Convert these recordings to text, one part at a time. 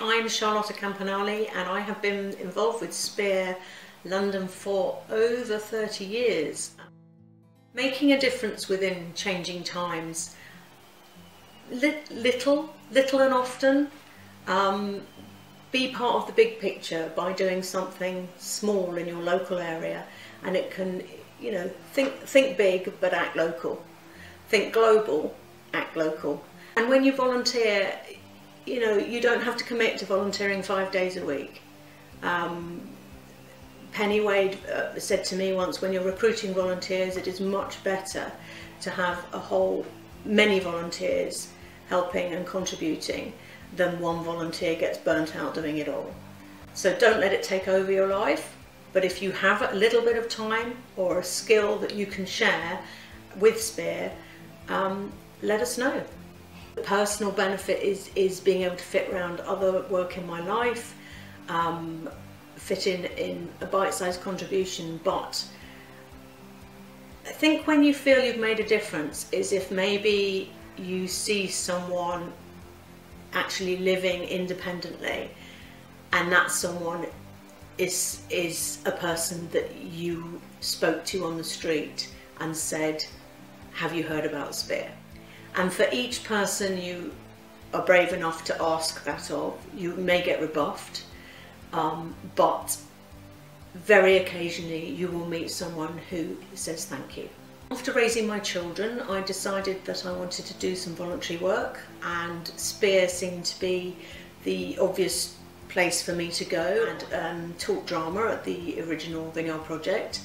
I'm Charlotta Campanale and I have been involved with SPEAR London for over 30 years. Making a difference within changing times, little and often. Be part of the big picture by doing something small in your local area, and it can, think big but act local. Think global, act local. And when you volunteer, you don't have to commit to volunteering 5 days a week. Penny Wade said to me once, when you're recruiting volunteers, it is much better to have many volunteers helping and contributing than one volunteer gets burnt out doing it all. So don't let it take over your life, but if you have a little bit of time or a skill that you can share with SPEAR, let us know. The personal benefit is being able to fit around other work in my life, fit in a bite-sized contribution, but I think when you feel you've made a difference is if maybe you see someone actually living independently, and that someone is a person that you spoke to on the street and said, have you heard about SPEAR? And for each person you are brave enough to ask that of, you may get rebuffed, but very occasionally you will meet someone who says thank you. After raising my children, I decided that I wanted to do some voluntary work, and SPEAR seemed to be the obvious place for me to go, and taught drama at the original Vineyard project,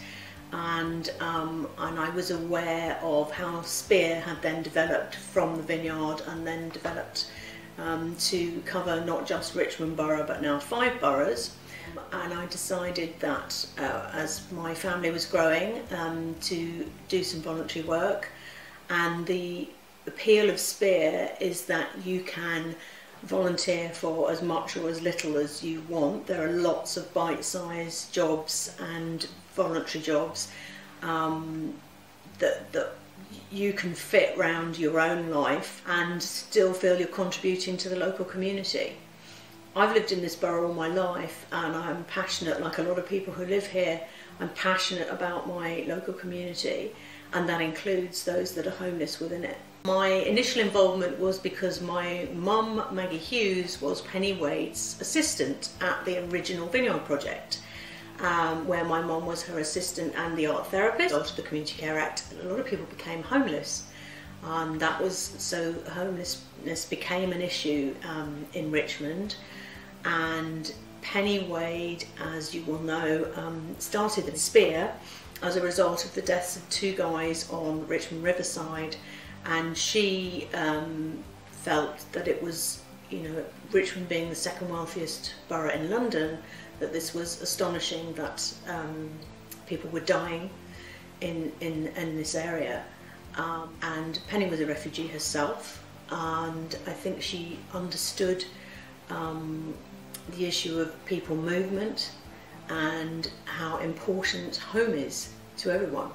and I was aware of how SPEAR had then developed from the Vineyard and then developed to cover not just Richmond Borough but now 5 boroughs. And I decided that as my family was growing, to do some voluntary work. And the appeal of SPEAR is that you can volunteer for as much or as little as you want. There are lots of bite-sized jobs and voluntary jobs that you can fit round your own life and still feel you're contributing to the local community. I've lived in this borough all my life, and I'm passionate, like a lot of people who live here, I'm passionate about my local community, and that includes those that are homeless within it. My initial involvement was because my mum, Maggie Hughes, was Penny Wade's assistant at the original Vineyard project, where my mum was her assistant and the art therapist. After the Community Care Act, a lot of people became homeless. So homelessness became an issue in Richmond, and Penny Wade, as you will know, started the SPEAR as a result of the deaths of 2 guys on Richmond Riverside, and she felt that it was, Richmond being the 2nd wealthiest borough in London, that this was astonishing that people were dying in this area. And Penny was a refugee herself, and I think she understood the issue of people movement and how important home is to everyone.